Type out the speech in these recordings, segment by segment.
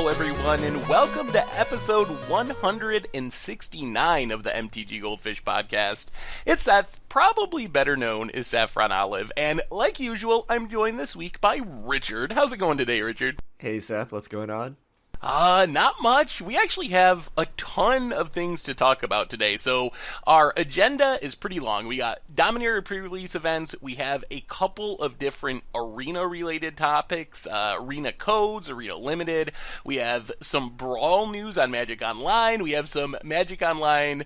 Hello, everyone, and welcome to episode 169 of the MTG Goldfish podcast. It's Seth, probably better known as Saffron Olive, and like usual, I'm joined this week by Richard. How's it going today, Richard? Hey Seth, what's going on? Not much. We actually have a ton of things to talk about today. So our agenda is pretty long. We got Dominaria pre-release events. We have a couple of different arena-related topics, arena codes, arena limited. We have some Brawl news on Magic Online. We have some Magic Online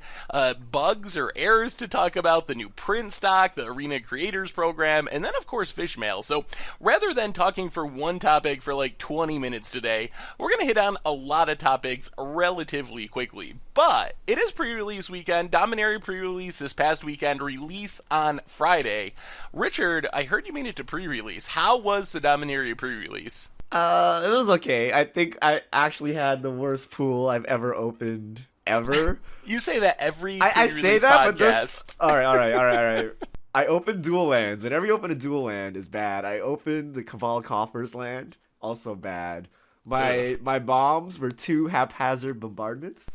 bugs or errors to talk about, the new print stock, the Arena Creators Program, and then, of course, Fish Mail. So rather than talking for one topic for like 20 minutes today, we're going to hit on a lot of topics relatively quickly. But it is pre-release weekend. Dominaria pre-release this past weekend, release on Friday. Richard, I heard you made it to pre-release. How was the Dominaria pre-release? It was okay. I think I actually had the worst pool I've ever opened, ever. You say that every I say that, podcast. But this... All right. I opened dual lands. Whenever you open a dual land, is bad. I opened the Cabal Coffers land, also bad. My bombs were 2 haphazard bombardments.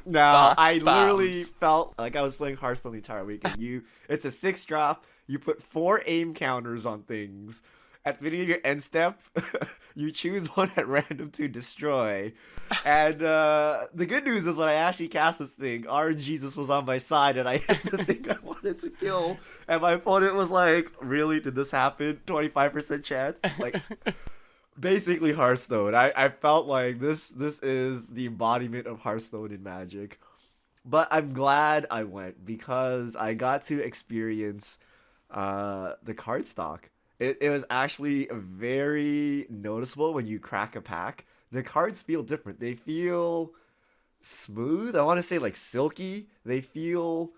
Now, I literally felt like I was playing Hearthstone the entire weekend. It's a 6-drop. You put 4 aim counters on things. At the beginning of your end step, you choose one at random to destroy. And the good news is when I actually cast this thing, RNGesus was on my side and I hit the thing I wanted to kill. And my opponent was like, really? Did this happen? 25% chance? Like... Basically Hearthstone. I felt like this is the embodiment of Hearthstone in Magic. But I'm glad I went because I got to experience the card stock. It was actually very noticeable when you crack a pack. The cards feel different. They feel smooth. I want to say like silky. They feel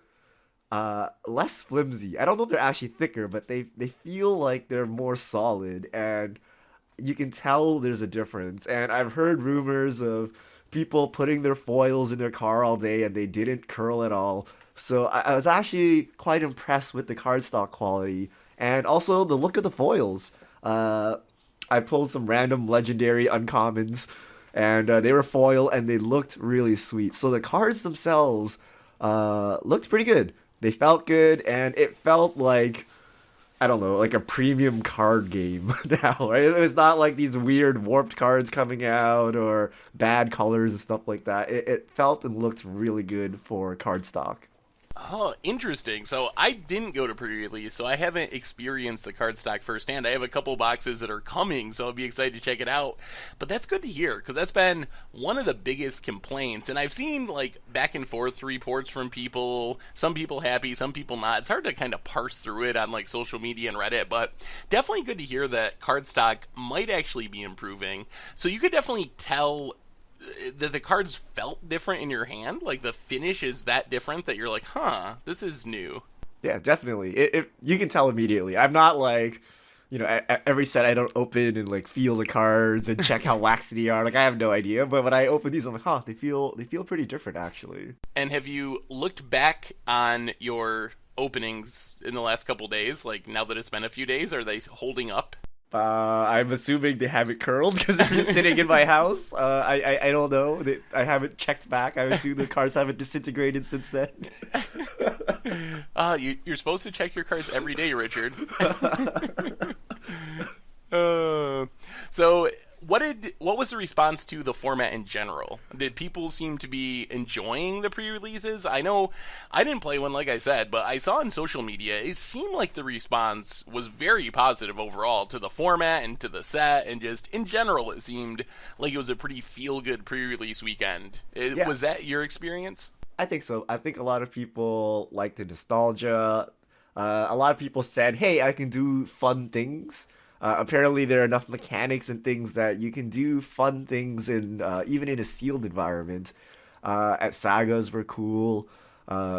less flimsy. I don't know if they're actually thicker, but they feel like they're more solid, and you can tell there's a difference. And I've heard rumors of people putting their foils in their car all day and they didn't curl at all. So I was actually quite impressed with the cardstock quality and also the look of the foils. I pulled some random legendary uncommons and they were foil and they looked really sweet. So the cards themselves looked pretty good. They felt good, and it felt like, I don't know, like a premium card game now, right? It was not like these weird warped cards coming out or bad colors and stuff like that. It felt and looked really good for cardstock. Oh, interesting. So I didn't go to pre-release, so I haven't experienced the cardstock firsthand. I have a couple boxes that are coming, so I'll be excited to check it out. But that's good to hear, because that's been one of the biggest complaints. And I've seen like back and forth reports from people, some people happy, some people not. It's hard to kind of parse through it on like social media and Reddit, but definitely good to hear that cardstock might actually be improving. So you could definitely tell that the cards felt different in your hand. Like the finish is that different that you're like, huh, this is new. Yeah, definitely. You can tell immediately. I'm not like, at every set I don't open and like feel the cards and check how waxy they are. Like I have no idea, but when I open these, I'm like, huh, they feel pretty different actually. And have you looked back on your openings in the last couple days? Like now that it's been a few days, are they holding up? I'm assuming they haven't curled because they're just sitting in my house. I don't know. I haven't checked back. I assume the cards haven't disintegrated since then. You're supposed to check your cards every day, Richard. So what was the response to the format in general? Did people seem to be enjoying the pre-releases? I know I didn't play one, like I said, but I saw on social media it seemed like the response was very positive overall to the format and to the set, and just in general it seemed like it was a pretty feel-good pre-release weekend. Yeah. Was that your experience? I think so. I think a lot of people like the nostalgia. A lot of people said, hey, I can do fun things. Apparently there are enough mechanics and things that you can do fun things in even in a sealed environment. At Sagas were cool.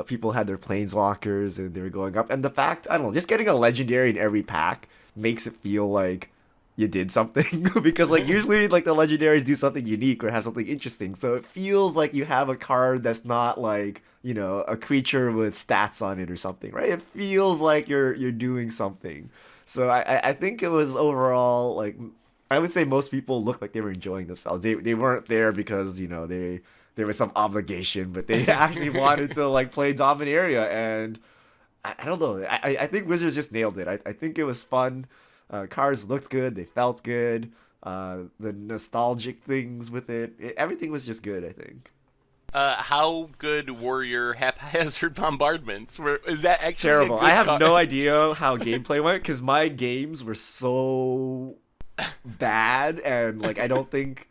People had their planeswalkers and they were going up. And the fact, I don't know, just getting a legendary in every pack makes it feel like you did something. Because like usually like the legendaries do something unique or have something interesting. So it feels like you have a card that's not like, a creature with stats on it or something, right? It feels like you're doing something. So I think it was overall like I would say most people looked like they were enjoying themselves. They weren't there because there was some obligation, but they actually wanted to like play Dominaria, and I don't know. I think Wizards just nailed it. I think it was fun. Cards looked good. They felt good. The nostalgic things with everything was just good, I think. How good were your haphazard bombardments? Is that actually Terrible. a good I have no idea how gameplay went because my games were so bad, and like I don't think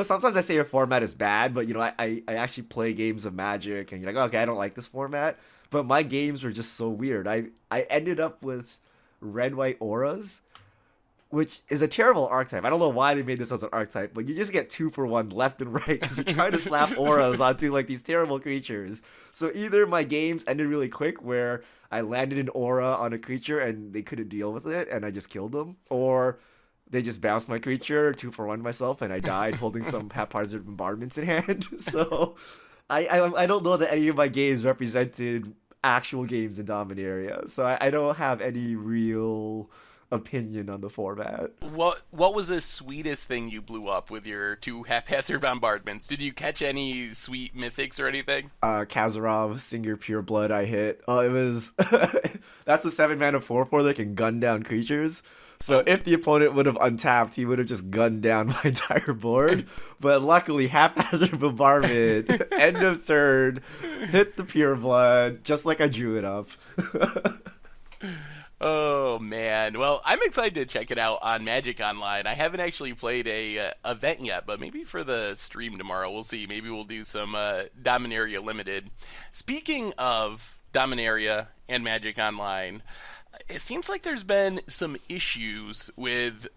sometimes I say your format is bad, but I actually play games of Magic, and you're like, okay, I don't like this format, but my games were just so weird. I ended up with red white auras, which is a terrible archetype. I don't know why they made this as an archetype, but you just get 2-for-1 left and right because you're trying to slap auras onto like these terrible creatures. So either my games ended really quick where I landed an aura on a creature and they couldn't deal with it and I just killed them, or they just bounced my creature 2-for-1 myself and I died holding some haphazard bombardments in hand. So I don't know that any of my games represented actual games in Dominaria. So I don't have any real opinion on the format. What was the sweetest thing you blew up with your 2 haphazard bombardments? Did you catch any sweet mythics or anything? Kazarov, Singer Pureblood I hit. Oh, it was that's the 7-mana 4/4 that can gun down creatures. So if the opponent would have untapped, he would have just gunned down my entire board. But luckily, haphazard bombardment, end of turn, hit the Pureblood, just like I drew it up. Oh man, well I'm excited to check it out on Magic Online. I haven't actually played a event yet, but maybe for the stream tomorrow we'll see. Maybe we'll do some Dominaria Limited. Speaking of Dominaria and Magic Online, it seems like there's been some issues with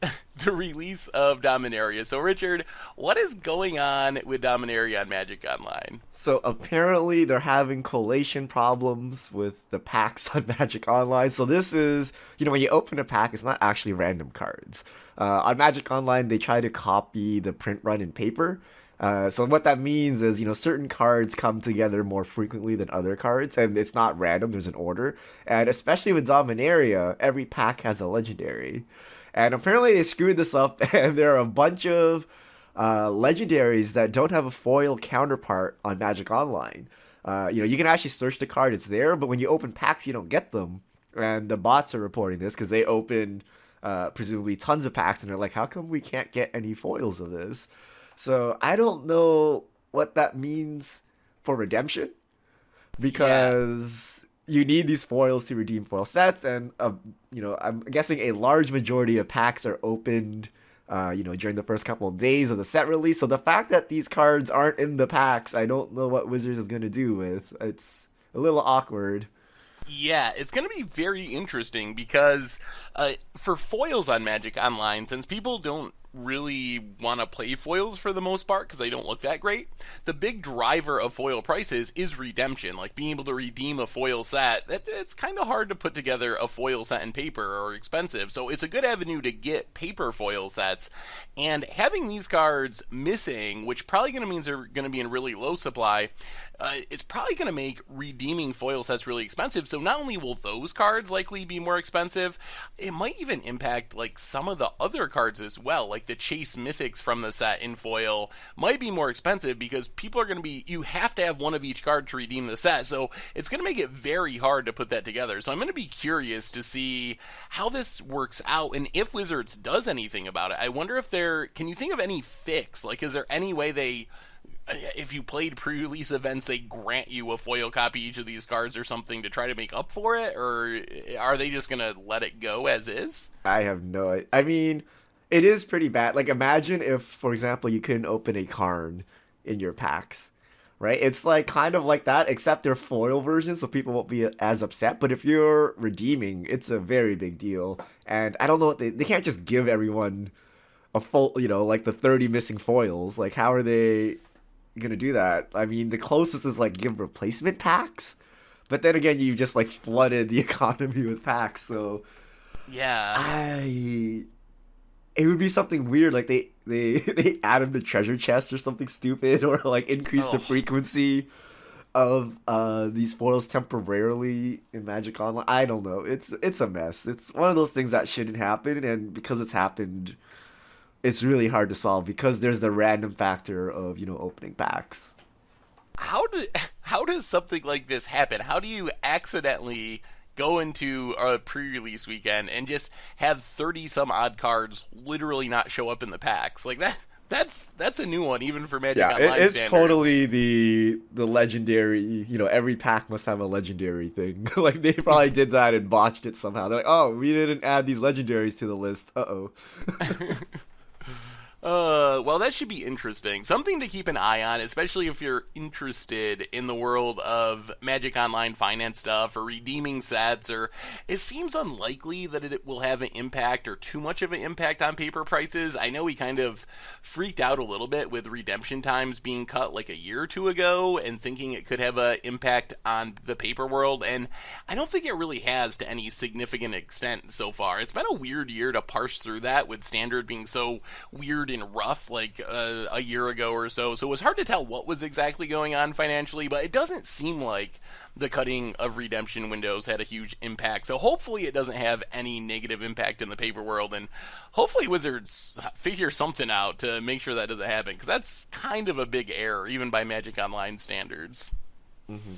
the release of Dominaria. So Richard, what is going on with Dominaria on Magic Online? So apparently they're having collation problems with the packs on Magic Online. So this is, when you open a pack, it's not actually random cards. On Magic Online, they try to copy the print run in paper. So what that means is, certain cards come together more frequently than other cards, and it's not random, there's an order. And especially with Dominaria, every pack has a legendary. And apparently they screwed this up, and there are a bunch of legendaries that don't have a foil counterpart on Magic Online. You can actually search the card, it's there, but when you open packs, you don't get them. And the bots are reporting this because they open, presumably, tons of packs, and they're like, how come we can't get any foils of this? So I don't know what that means for redemption, because you need these foils to redeem foil sets, and I'm guessing a large majority of packs are opened, during the first couple of days of the set release. So the fact that these cards aren't in the packs, I don't know what Wizards is going to do with. It's a little awkward. Yeah, it's going to be very interesting because for foils on Magic Online, since people don't really want to play foils for the most part because they don't look that great, the big driver of foil prices is redemption. Like being able to redeem a foil set, it's kind of hard to put together a foil set in paper or expensive, so it's a good avenue to get paper foil sets. And having these cards missing, which probably going to mean they're going to be in really low supply, it's probably going to make redeeming foil sets really expensive. So not only will those cards likely be more expensive, it might even impact like some of the other cards as well. Like the Chase Mythics from the set in foil might be more expensive because people are going to be, you have to have one of each card to redeem the set. So it's going to make it very hard to put that together. So I'm going to be curious to see how this works out and if Wizards does anything about it. I wonder if can you think of any fix? Like, is there any way if you played pre-release events, they grant you a foil copy each of these cards or something to try to make up for it? Or are they just going to let it go as is? I have no idea. I mean, it is pretty bad. Like, imagine if, for example, you couldn't open a Karn in your packs, right? It's like kind of like that, except they're foil versions, so people won't be as upset. But if you're redeeming, it's a very big deal. And I don't know what they can't just give everyone a full, like the 30 missing foils. Like, how are they gonna do that? I mean, the closest is like give replacement packs, but then again, you just like flooded the economy with packs. So yeah, it would be something weird, like they add them to treasure chests or something stupid, or like increase the frequency of these foils temporarily in Magic Online. I don't know. It's a mess. It's one of those things that shouldn't happen, and because it's happened, it's really hard to solve because there's the random factor of, opening packs. How does something like this happen? How do you accidentally go into a pre-release weekend and just have 30 some odd cards literally not show up in the packs? Like that's a new one even for Magic Online it's standards. totally the legendary, every pack must have a legendary thing. Like they probably did that and botched it somehow. They're like, oh, we didn't add these legendaries to the list. Uh-oh. Well, that should be interesting. Something to keep an eye on, especially if you're interested in the world of Magic Online finance stuff or redeeming sets, or it seems unlikely that it will have an impact or too much of an impact on paper prices. I know we kind of freaked out a little bit with redemption times being cut like a year or two ago and thinking it could have an impact on the paper world, and I don't think it really has to any significant extent so far. It's been a weird year to parse through that with Standard being so weird and rough like a year ago or so it was hard to tell what was exactly going on financially, but it doesn't seem like the cutting of redemption windows had a huge impact, so hopefully it doesn't have any negative impact in the paper world, and hopefully Wizards figure something out to make sure that doesn't happen, because that's kind of a big error even by Magic Online standards. Mm-hmm.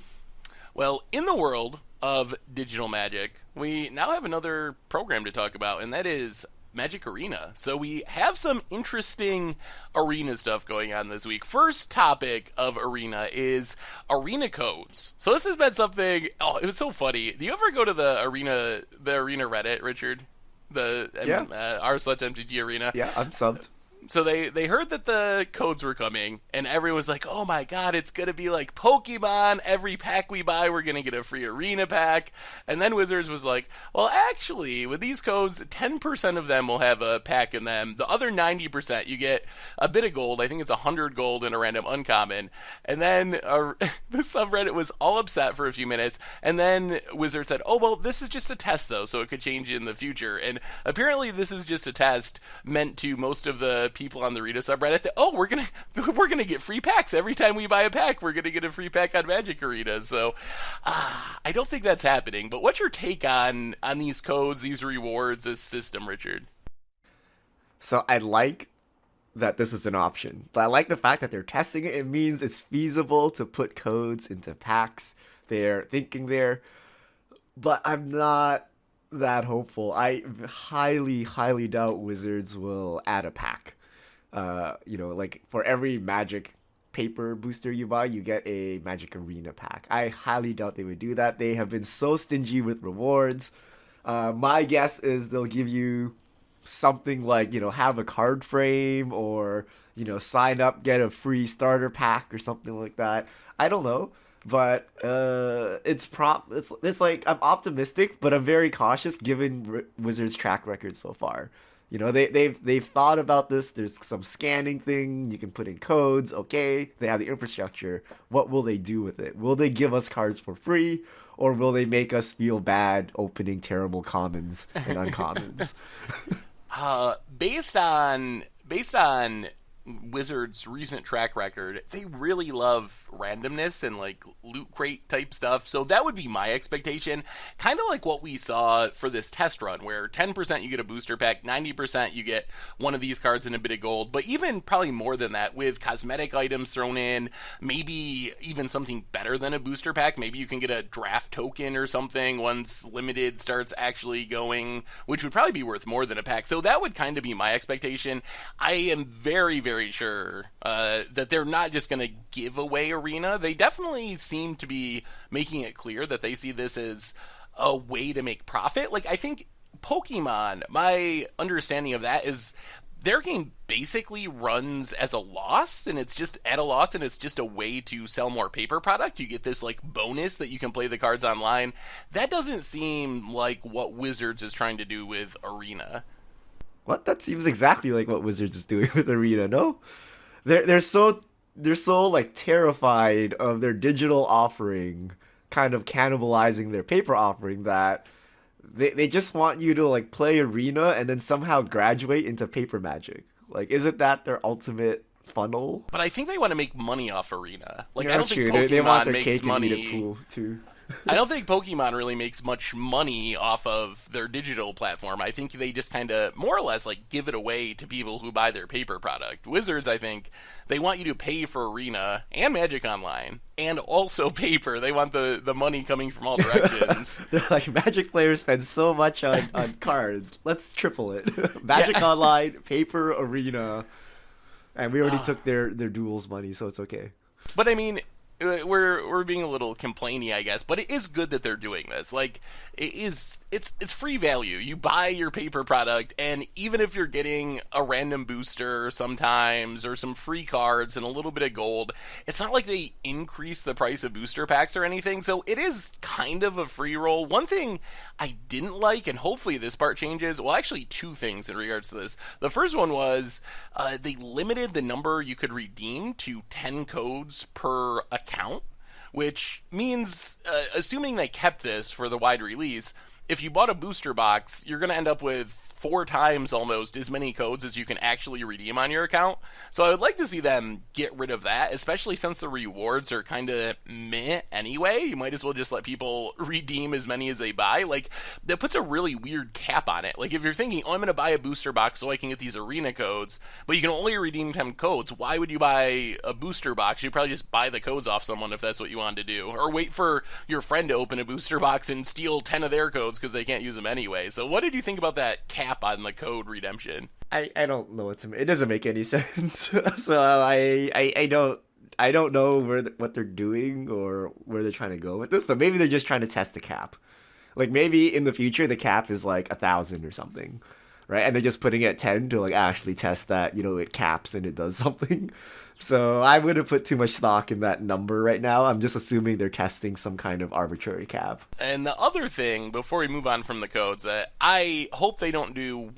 Well, in the world of digital Magic, we now have another program to talk about, and that is Magic Arena. So we have some interesting Arena stuff going on this week. First topic of Arena is Arena codes. So this has been something, it was so funny. Do you ever go to the Arena Reddit, Richard? The r/MTG Arena? Yeah, I'm subbed. So they heard that the codes were coming, and everyone was like, oh my god, it's going to be like Pokemon. Every pack we buy, we're going to get a free Arena pack. And then Wizards was like, well, actually, with these codes, 10% of them will have a pack in them. The other 90%, you get a bit of gold. I think it's 100 gold in a random uncommon. And then the subreddit was all upset for a few minutes, and then Wizards said, oh, well, this is just a test, though, so it could change in the future. And apparently this is just a test meant to most of the people on the Arena subreddit that, we're gonna get free packs every time we buy a pack. We're gonna get a free pack on Magic Arena. So I don't think that's happening. But what's your take on these codes, these rewards, this system, Richard? So I like that this is an option, but I like the fact that they're testing it. It means it's feasible to put codes into packs. They're thinking there, but I'm not that hopeful. I highly, highly doubt Wizards will add a pack. Like for every Magic paper booster you buy, you get a Magic Arena pack. I highly doubt they would do that. They have been so stingy with rewards. My guess is they'll give you something like, have a card frame, or, sign up, get a free starter pack or something like that. I don't know. But it's like I'm optimistic, but I'm very cautious given Wizards' track record so far. They've thought about this. There's some scanning thing you can put in codes. Okay, they have the infrastructure. What will they do with it? Will they give us cards for free, or will they make us feel bad opening terrible commons and uncommons? Based on Wizards' recent track record, they really love randomness and like loot crate type stuff, so that would be my expectation. Kind of like what we saw for this test run, where 10% you get a booster pack, 90% you get one of these cards and a bit of gold, but even probably more than that with cosmetic items thrown in, maybe even something better than a booster pack. Maybe you can get a draft token or something once limited starts actually going, which would probably be worth more than a pack. So that would kind of be my expectation. I am very, very sure that they're not just going to give away Arena. They definitely seem to be making it clear that they see this as a way to make profit. Like, I think Pokemon, my understanding of that is their game basically runs as a loss, and it's just at a loss, and it's just a way to sell more paper product. You get this like bonus that you can play the cards online. That doesn't seem like what Wizards is trying to do with Arena. What? That seems exactly like what Wizards is doing with Arena. No, they're so like terrified of their digital offering kind of cannibalizing their paper offering that they just want you to like play Arena and then somehow graduate into paper Magic. Like, isn't that their ultimate funnel? But I think they want to make money off Arena. Like, Yeah, I don't that's think true. Pokemon They want their makes cake and money. eat it pool too. I don't think Pokemon really makes much money off of their digital platform. I think they just kind of more or less like give it away to people who buy their paper product. Wizards, I think, they want you to pay for Arena and Magic Online and also paper. They want the money coming from all directions. They're like, Magic players spend so much on cards. Let's triple it. Magic Yeah. Online, paper, Arena. And we already took their duels money, so it's okay. But I mean, we're being a little complainy, I guess. But it is good that they're doing this. Like, it's free value. You buy your paper product, and even if you're getting a random booster sometimes or some free cards and a little bit of gold, it's not like they increase the price of booster packs or anything. So it is kind of a free roll. One thing I didn't like, and hopefully this part changes. Well, actually, two things in regards to this. The first one was they limited the number you could redeem to 10 codes per account, which means, assuming they kept this for the wide release, if you bought a booster box, you're going to end up with 4 times almost as many codes as you can actually redeem on your account. So I would like to see them get rid of that, especially since the rewards are kind of meh anyway. You might as well just let people redeem as many as they buy. Like, that puts a really weird cap on it. Like, if you're thinking, oh, I'm going to buy a booster box so I can get these arena codes, but you can only redeem 10 codes, why would you buy a booster box? You'd probably just buy the codes off someone if that's what you wanted to do. Or wait for your friend to open a booster box and steal 10 of their codes because they can't use them anyway. So what did you think about that cap on the code redemption? I don't know what to make. It doesn't make any sense. So I don't know what they're doing or where they're trying to go with this, but maybe they're just trying to test the cap. Like maybe in the future the cap is like 1,000 or something, right? And they're just putting it at 10 to like actually test that, it caps and it does something. So I wouldn't put too much stock in that number right now. I'm just assuming they're testing some kind of arbitrary cap. And the other thing, before we move on from the codes, that I hope they don't do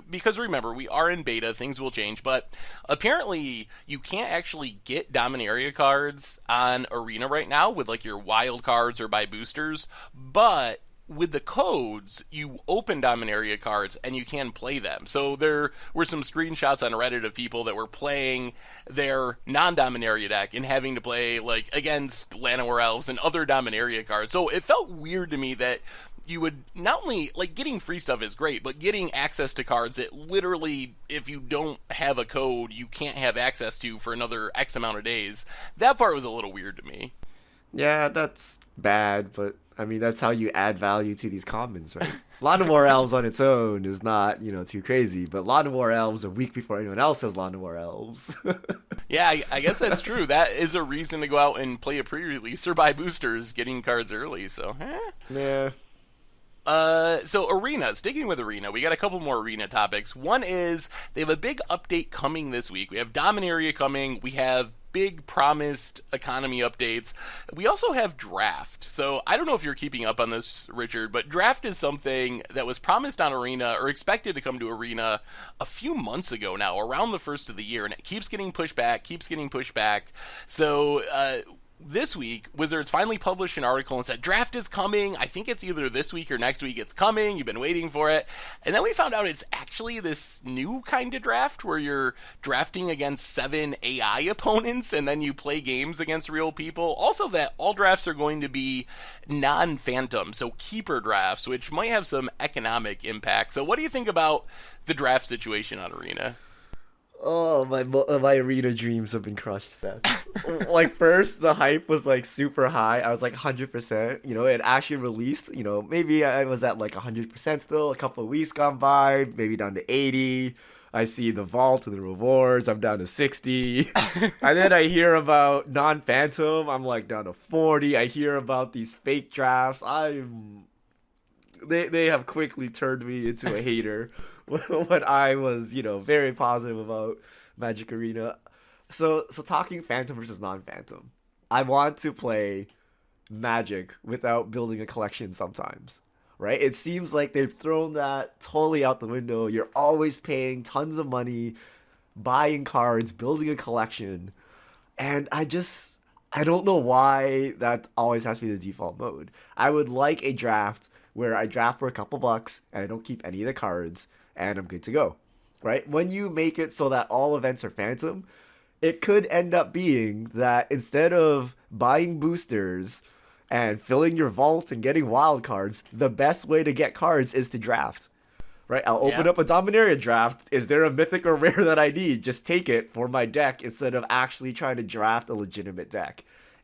because remember, we are in beta, things will change, but apparently you can't actually get Dominaria cards on Arena right now with like your wild cards or buy boosters, but with the codes, you open Dominaria cards and you can play them. So there were some screenshots on Reddit of people that were playing their non-Dominaria deck and having to play like against Llanowar Elves and other Dominaria cards. So it felt weird to me that you would not only like getting free stuff is great, but getting access to cards that literally, if you don't have a code, you can't have access to for another X amount of days. That part was a little weird to me. Yeah, that's bad, but I mean, that's how you add value to these commons, right? Llanowar Elves on its own is not, too crazy, but Llanowar Elves a week before anyone else has Llanowar Elves. Yeah, I guess that's true. That is a reason to go out and play a pre-release or buy boosters, getting cards early, so, Yeah. So Arena, sticking with Arena, we got a couple more Arena topics. One is they have a big update coming this week. We have Dominaria coming. We have big promised economy updates. We also have Draft. So I don't know if you're keeping up on this, Richard, but Draft is something that was promised on Arena or expected to come to Arena a few months ago now, around the first of the year, and it keeps getting pushed back, So, this week, Wizards finally published an article and said, Draft is coming. I think it's either this week or next week it's coming. You've been waiting for it. And then we found out it's actually this new kind of draft where you're drafting against 7 AI opponents and then you play games against real people. Also that all drafts are going to be non-phantom, so keeper drafts, which might have some economic impact. So what do you think about the draft situation on Arena? Oh, my Arena dreams have been crushed, Seth. Like, first, the hype was, like, super high. I was, like, 100%. It actually released. Maybe I was at, like, 100% still. A couple of weeks gone by, maybe down to 80. I see the vault and the rewards. I'm down to 60. And then I hear about non-phantom. I'm, like, down to 40. I hear about these fake drafts. They have quickly turned me into a hater when I was, very positive about Magic Arena. So talking Phantom versus non-Phantom, I want to play Magic without building a collection sometimes, right? It seems like they've thrown that totally out the window. You're always paying tons of money, buying cards, building a collection, and I don't know why that always has to be the default mode. I would like a draft where I draft for a couple bucks and I don't keep any of the cards and I'm good to go, right? When you make it so that all events are Phantom, it could end up being that instead of buying boosters and filling your vault and getting wild cards, the best way to get cards is to draft. Right? I'll open up a Dominaria draft. Is there a mythic or rare that I need? Just take it for my deck instead of actually trying to draft a legitimate deck.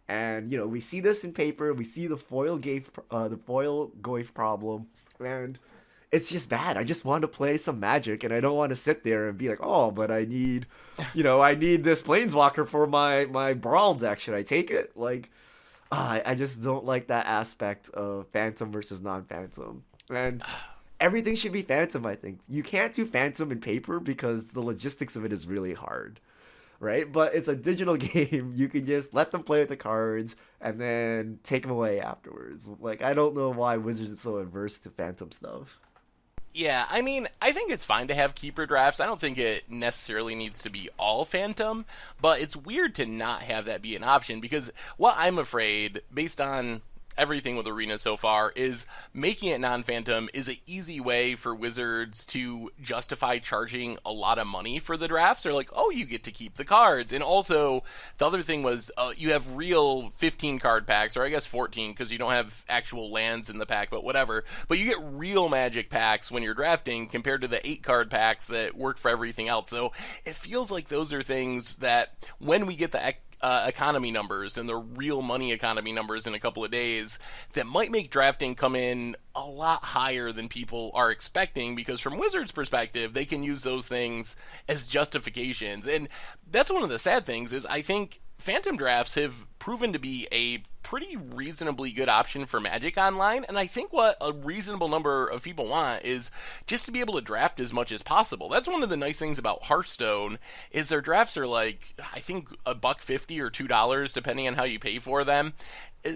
And we see this in paper. We see the foil Goif problem, and it's just bad. I just want to play some Magic, and I don't want to sit there and be like, oh, but I need, I need this Planeswalker for my Brawl deck. Should I take it? Like, I just don't like that aspect of Phantom versus non-Phantom, and everything should be Phantom. I think you can't do Phantom in paper because the logistics of it is really hard. Right? But it's a digital game. You can just let them play with the cards and then take them away afterwards. Like, I don't know why Wizards is so averse to Phantom stuff. Yeah, I mean, I think it's fine to have keeper drafts. I don't think it necessarily needs to be all Phantom, but it's weird to not have that be an option because what I'm afraid, based on everything with Arena so far, is making it non-Phantom is an easy way for Wizards to justify charging a lot of money for the drafts. They're like, oh, you get to keep the cards. And also, the other thing was you have real 15 card packs, or I guess 14 because you don't have actual lands in the pack, but whatever. But you get real Magic packs when you're drafting compared to the 8 card packs that work for everything else. So it feels like those are things that when we get the economy numbers and the real money economy numbers in a couple of days, that might make drafting come in a lot higher than people are expecting, because from Wizards' perspective, they can use those things as justifications. And that's one of the sad things is I think Phantom drafts have proven to be a pretty reasonably good option for Magic Online, and I think what a reasonable number of people want is just to be able to draft as much as possible. That's one of the nice things about Hearthstone is their drafts are like, I think $1.50 or $2 depending on how you pay for them.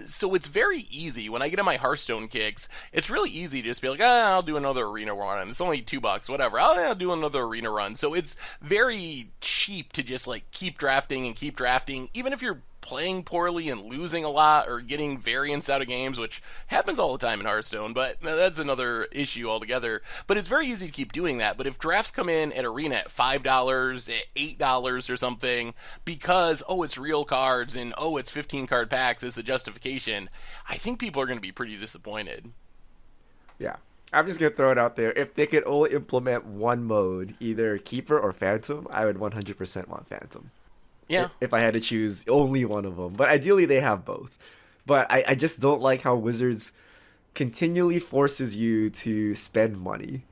So it's very easy. When I get on my Hearthstone kicks, it's really easy to just be like, I'll do another arena run. It's only $2, whatever. I'll do another arena run. So it's very cheap to just like keep drafting and keep drafting, even if you're playing poorly and losing a lot or getting variance out of games, which happens all the time in Hearthstone, but that's another issue altogether. But it's very easy to keep doing that. But if drafts come in at Arena at $5, at $8 or something, because, it's real cards and, it's 15 card packs as a justification, I think people are going to be pretty disappointed. Yeah. I'm just going to throw it out there. If they could only implement one mode, either Keeper or Phantom, I would 100% want Phantom. Yeah. If I had to choose only one of them. But ideally, they have both. But I just don't like how Wizards continually forces you to spend money.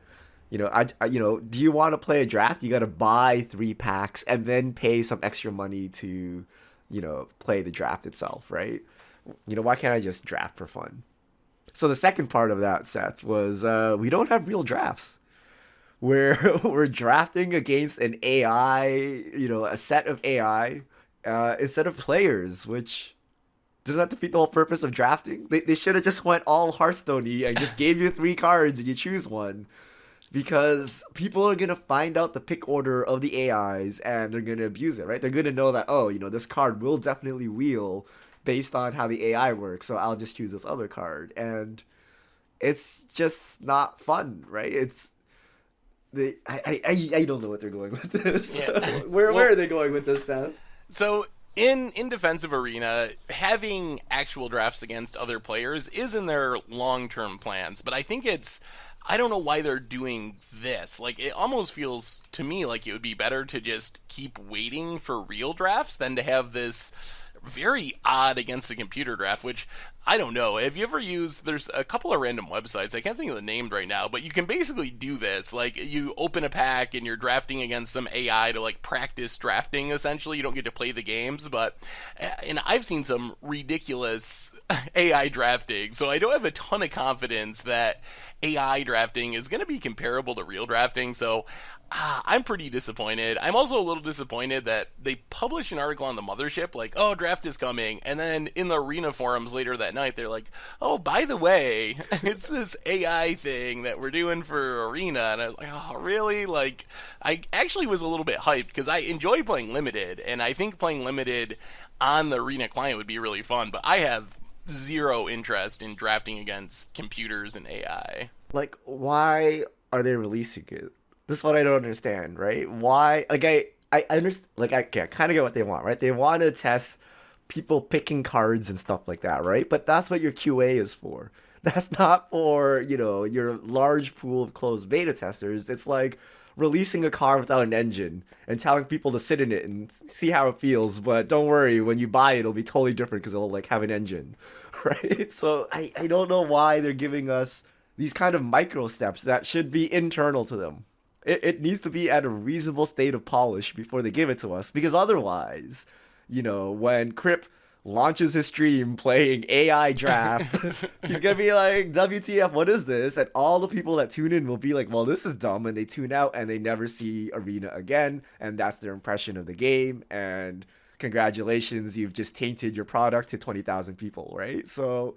Do you want to play a draft? You got to buy 3 packs and then pay some extra money to, play the draft itself, right? Why can't I just draft for fun? So the second part of that, Seth, was we don't have real drafts. We're drafting against an AI, a set of AI, instead of players, which doesn't that defeat the whole purpose of drafting? They should have just went all Hearthstone-y and just gave you 3 cards and you choose one. Because people are going to find out the pick order of the AIs and they're going to abuse it, right? They're going to know that, this card will definitely wheel based on how the AI works, so I'll just choose this other card. And it's just not fun, right? I don't know what they're going with this. Yeah. Where are they going with this, Seth? So in defensive Arena, having actual drafts against other players is in their long-term plans, but I think I don't know why they're doing this. Like, it almost feels to me like it would be better to just keep waiting for real drafts than to have this very odd against the computer draft, which I don't know. Have you ever used, there's a couple of random websites, I can't think of the name right now, but you can basically do this. Like, you open a pack and you're drafting against some AI to, like, practice drafting, essentially. You don't get to play the games, and I've seen some ridiculous AI drafting, so I don't have a ton of confidence that AI drafting is going to be comparable to real drafting, so I'm pretty disappointed. I'm also a little disappointed that they published an article on the mothership, like, draft is coming, and then in the Arena forums later that night, they're like, by the way, it's this AI thing that we're doing for Arena, and I was like, really? Like, I actually was a little bit hyped, because I enjoy playing Limited, and I think playing Limited on the Arena client would be really fun, but I have zero interest in drafting against computers and AI. Like, why are they releasing it? This is what I don't understand, right? Why? Like, I understand. Like, I kind of get what they want, right? They want to test people picking cards and stuff like that, right? But that's what your QA is for. That's not for, your large pool of closed beta testers. It's like releasing a car without an engine and telling people to sit in it and see how it feels. But don't worry, when you buy it, it'll be totally different because it'll like have an engine, right? So I don't know why they're giving us these kind of micro steps that should be internal to them. It needs to be at a reasonable state of polish before they give it to us, because otherwise, when Crip launches his stream playing AI draft, he's gonna be like, WTF, what is this? And all the people that tune in will be like, well, this is dumb, and they tune out and they never see Arena again, and that's their impression of the game, and congratulations, you've just tainted your product to 20,000 people, right? So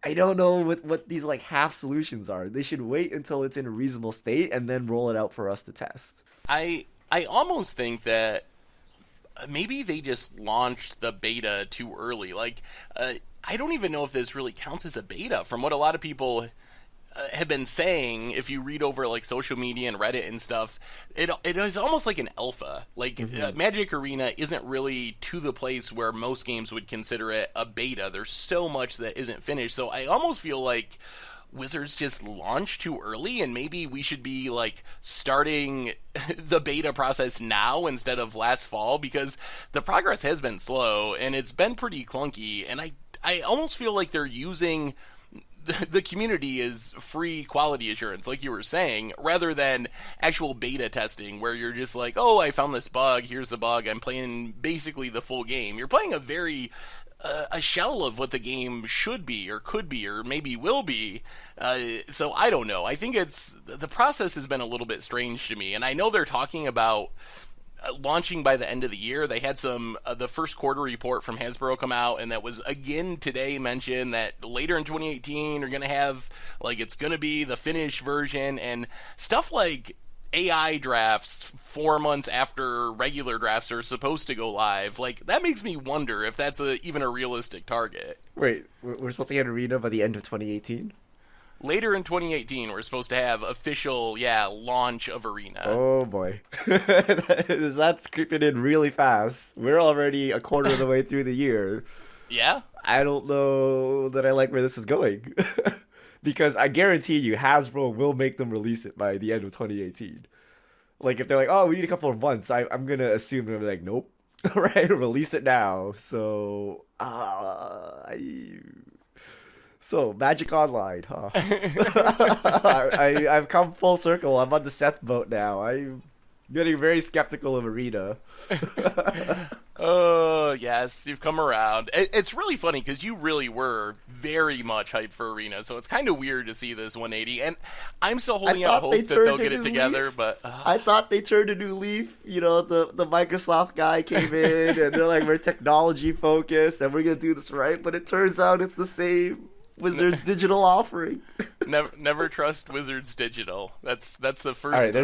I don't know what these like half solutions are. They should wait until it's in a reasonable state and then roll it out for us to test. I almost think that maybe they just launched the beta too early. Like, I don't even know if this really counts as a beta. From what a lot of people have been saying, if you read over like social media and Reddit and stuff, it is almost like an alpha. Like, Magic Arena isn't really to the place where most games would consider it a beta. There's so much that isn't finished. So I almost feel like Wizards just launched too early, and maybe we should be like starting the beta process now instead of last fall, because the progress has been slow and it's been pretty clunky, and I almost feel like they're using the community is free quality assurance, like you were saying, rather than actual beta testing where you're just like, oh, I found this bug, here's the bug, I'm playing basically the full game. You're playing a shell of what the game should be or could be or maybe will be. So I don't know. I think the process has been a little bit strange to me, and I know they're talking about launching by the end of the year. They had the first quarter report from Hasbro come out, and that was again today mentioned that later in 2018 are going to have, like, it's going to be the finished version, and stuff like AI drafts 4 months after regular drafts are supposed to go live. Like, that makes me wonder if that's even a realistic target. Wait, we're supposed to get Arena by the end of 2018? Later in 2018, we're supposed to have official, launch of Arena. Oh boy. That's creeping in really fast. We're already a quarter of the way through the year. Yeah? I don't know that I like where this is going. Because I guarantee you, Hasbro will make them release it by the end of 2018. Like, if they're like, oh, we need a couple of months, I'm going to assume they'll be like, nope. Right? Release it now. So, So, Magic Online, huh? I've come full circle. I'm on the Seth boat now. I'm getting very skeptical of Arena. Oh, yes, you've come around. It's really funny because you really were very much hyped for Arena, so it's kind of weird to see this 180. And I'm still holding out hope that they'll get it together, but I thought they turned a new leaf. The Microsoft guy came in, and they're like, we're technology focused, and we're going to do this right. But it turns out it's the same Wizards digital offering. Never trust Wizards digital. That's the first. All right,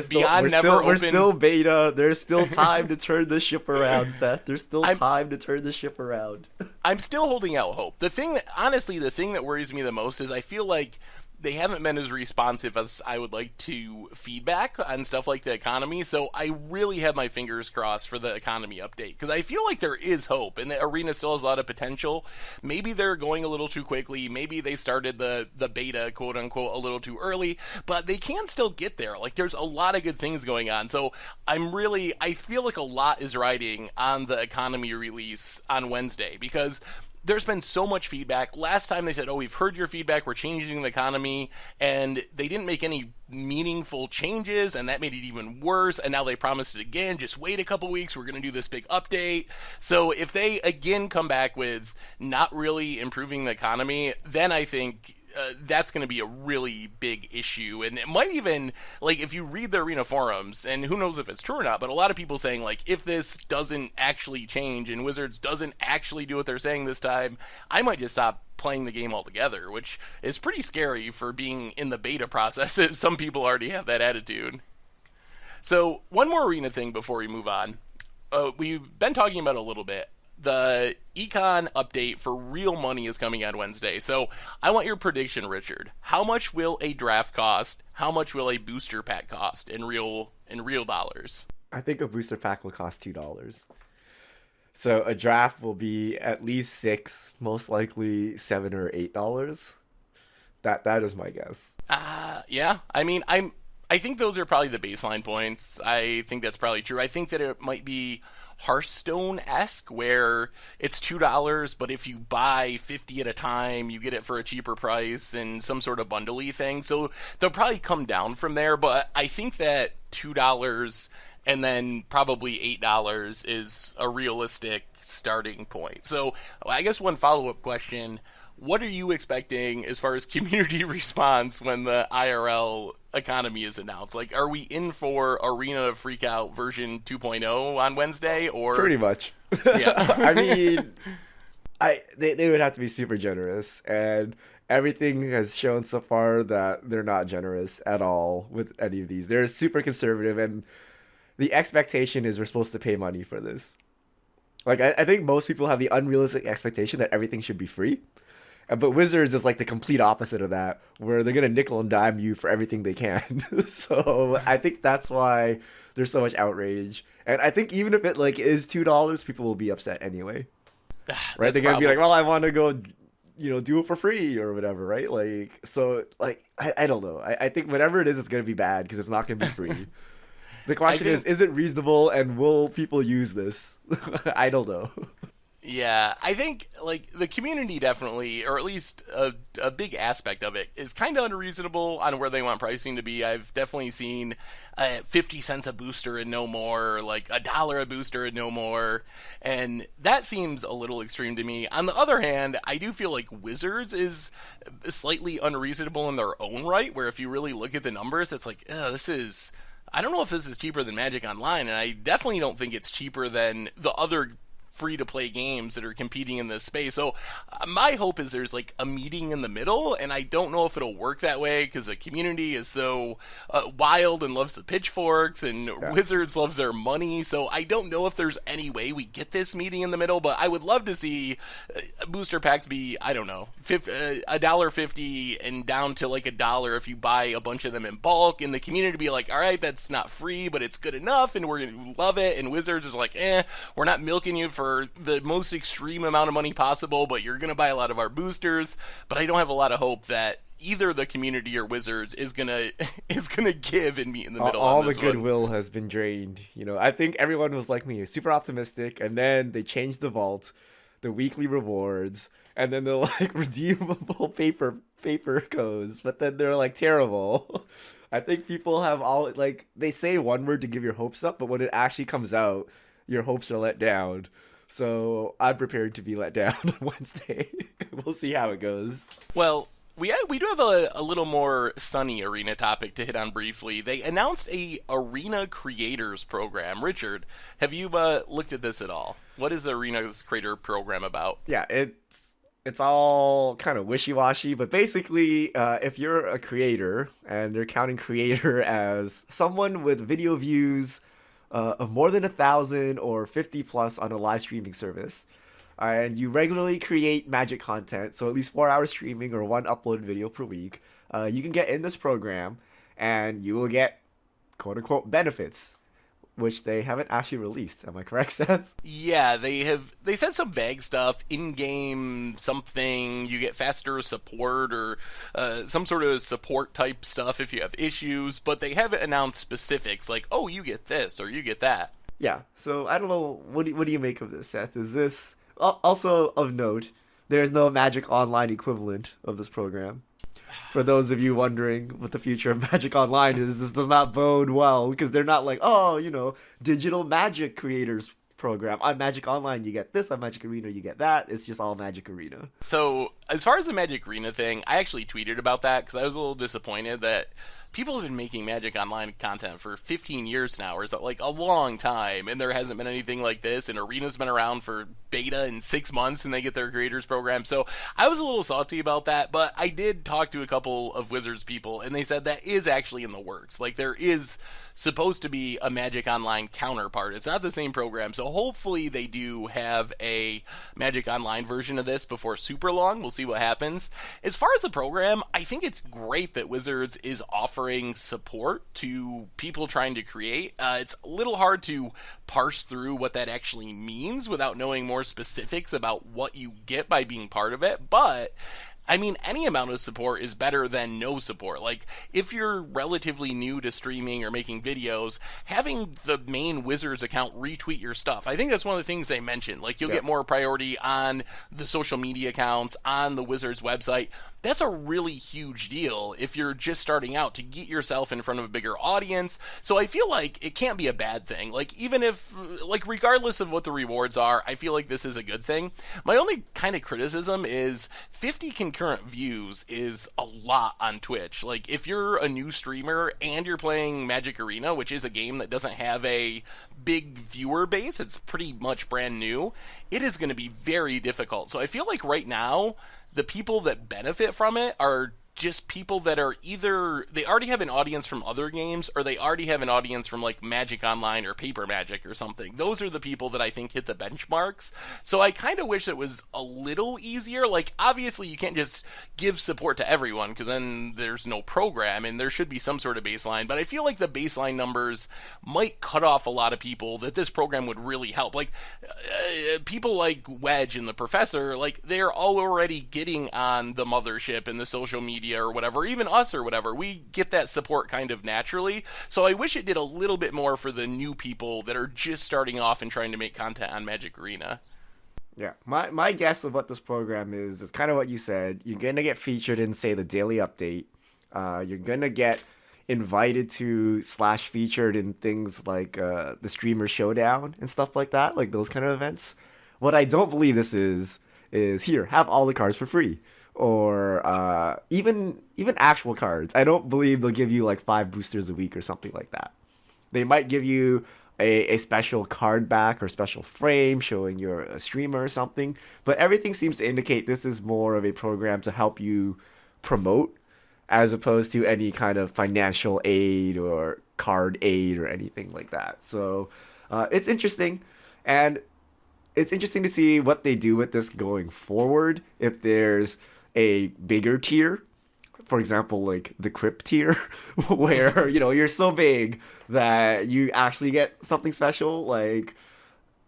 we're still beta. There's still time to turn the ship around, Seth. There's still time to turn the ship around. I'm still holding out hope. The thing that worries me the most is I feel like they haven't been as responsive as I would like to feedback on stuff like the economy, so I really have my fingers crossed for the economy update, because I feel like there is hope, and the Arena still has a lot of potential. Maybe they're going a little too quickly, maybe they started the beta, quote-unquote, a little too early, but they can still get there. Like, there's a lot of good things going on, so I feel like a lot is riding on the economy release on Wednesday, because there's been so much feedback. Last time they said, oh, we've heard your feedback, we're changing the economy, and they didn't make any meaningful changes, and that made it even worse, and now they promised it again, just wait a couple weeks, we're going to do this big update. So if they again come back with not really improving the economy, then I think that's going to be a really big issue. And it might even, like, if you read the Arena forums, and who knows if it's true or not, but a lot of people saying, like, if this doesn't actually change and Wizards doesn't actually do what they're saying this time, I might just stop playing the game altogether, which is pretty scary for being in the beta process. Some people already have that attitude. So one more Arena thing before we move on. We've been talking about it a little bit. The econ update for real money is coming on Wednesday. So I want your prediction, Richard. How much will a draft cost? How much will a booster pack cost in real dollars? I think a booster pack will cost $2. So a draft will be at least $6, most likely $7 or $8. That is my guess. Yeah. I mean, I think those are probably the baseline points. I think that's probably true. I think that it might be Hearthstone-esque, where it's $2, but if you buy 50 at a time, you get it for a cheaper price and some sort of bundly thing. So they'll probably come down from there, but I think that $2 and then probably $8 is a realistic starting point. So I guess one follow-up question: what are you expecting as far as community response when the IRL economy is announced? Like, are we in for Arena Freakout version 2.0 on Wednesday, or Pretty much. Yeah. I mean, they would have to be super generous, and everything has shown so far that they're not generous at all with any of these. They're super conservative, and the expectation is we're supposed to pay money for this. Like, I think most people have the unrealistic expectation that everything should be free. But Wizards is like the complete opposite of that, where they're gonna nickel and dime you for everything they can. So I think that's why there's so much outrage. And I think even if it like is $2, people will be upset anyway. Right? They're gonna be like, well, I want to go, do it for free or whatever, right? Like, so like I don't know. I think whatever it is, it's gonna be bad because it's not gonna be free. The question is it reasonable, and will people use this? I don't know. Yeah, I think like the community definitely, or at least a big aspect of it, is kind of unreasonable on where they want pricing to be. I've definitely seen 50 cents a booster and no more, or like $1 a booster and no more, and that seems a little extreme to me. On the other hand, I do feel like Wizards is slightly unreasonable in their own right, where if you really look at the numbers, it's like, I don't know if this is cheaper than Magic Online, and I definitely don't think it's cheaper than the other free-to-play games that are competing in this space. So my hope is there's like a meeting in the middle, and I don't know if it'll work that way because the community is so wild and loves the pitchforks, and Wizards loves their money. So I don't know if there's any way we get this meeting in the middle, but I would love to see booster packs be, I don't know, $1.50 and down to like $1 if you buy a bunch of them in bulk, and the community be like, all right, that's not free, but it's good enough, and we're going to love it. And Wizards is like, we're not milking you for the most extreme amount of money possible, but you're going to buy a lot of our boosters. But I don't have a lot of hope that either the community or Wizards is gonna give and meet in the middle. All the goodwill has been drained. I think everyone was like me, super optimistic, and then they changed the vault, the weekly rewards, and then they're like redeemable paper codes, but then they're like terrible. I think people have all like, they say one word to give your hopes up, but when it actually comes out, your hopes are let down. So I'm prepared to be let down on Wednesday. We'll see how it goes. Well, we do have a little more sunny Arena topic to hit on briefly. They announced a Arena Creators Program. Richard, have you looked at this at all? What is the Arena's Creator Program about? Yeah, it's all kind of wishy-washy, but basically, if you're a creator, and they're counting creator as someone with video views of more than 1,000 or 50 plus on a live streaming service, and you regularly create Magic content, so at least 4 hours streaming or one uploaded video per week, you can get in this program, and you will get quote-unquote benefits, which they haven't actually released. Am I correct, Seth? Yeah, they said some vague stuff, in-game something, you get faster support or some sort of support type stuff if you have issues, but they haven't announced specifics like, oh, you get this or you get that. Yeah, so I don't know, what do you make of this, Seth? Is this, also of note, there's no Magic Online equivalent of this program. For those of you wondering what the future of Magic Online is, this does not bode well, because they're not like, digital Magic creators program. On Magic Online, you get this. On Magic Arena, you get that. It's just all Magic Arena. So, as far as the Magic Arena thing, I actually tweeted about that, because I was a little disappointed that people have been making Magic Online content for 15 years now, or is that like a long time, and there hasn't been anything like this, and Arena's been around for beta in 6 months, and they get their creators program. So I was a little salty about that, but I did talk to a couple of Wizards people, and they said that is actually in the works. Like, there is supposed to be a Magic Online counterpart. It's not the same program, so hopefully they do have a Magic Online version of this before super long. We'll see what happens. As far as the program, I think it's great that Wizards is offering offering support to people trying to create. It's a little hard to parse through what that actually means without knowing more specifics about what you get by being part of it, but I mean, any amount of support is better than no support. Like, if you're relatively new to streaming or making videos, having the main Wizards account retweet your stuff, I think that's one of the things they mentioned. Like, you'll get more priority on the social media accounts, on the Wizards website. That's a really huge deal if you're just starting out to get yourself in front of a bigger audience. So I feel like it can't be a bad thing. Like, even if, like, regardless of what the rewards are, I feel like this is a good thing. My only kind of criticism is 50 concurrent views is a lot on Twitch. Like, if you're a new streamer and you're playing Magic Arena, which is a game that doesn't have a big viewer base, it's pretty much brand new, it is going to be very difficult. So I feel like right now, the people that benefit from it are just people that are either they already have an audience from other games or they already have an audience from like Magic Online or Paper Magic or something. Those are the people that I think hit the benchmarks. So I kind of wish it was a little easier. Like, obviously you can't just give support to everyone because then there's no program and there should be some sort of baseline, but I feel like the baseline numbers might cut off a lot of people that this program would really help. Like people like Wedge and the Professor, like they're already getting on the mothership and the social media or whatever, even us or whatever, we get that support kind of naturally. So I wish it did a little bit more for the new people that are just starting off and trying to make content on Magic Arena. Yeah, my guess of what this program is kind of what you said. You're going to get featured in, say, the daily update. You're going to get invited to / featured in things like the Streamer Showdown and stuff like that, like those kind of events. What I don't believe this is here, have all the cards for free. Or even actual cards. I don't believe they'll give you like 5 boosters a week or something like that. They might give you a special card back or special frame showing you're a streamer or something. But everything seems to indicate this is more of a program to help you promote as opposed to any kind of financial aid or card aid or anything like that. So it's interesting. And it's interesting to see what they do with this going forward. If there's a bigger tier, for example, like the Crypt tier, where, you know, you're so big that you actually get something special. Like,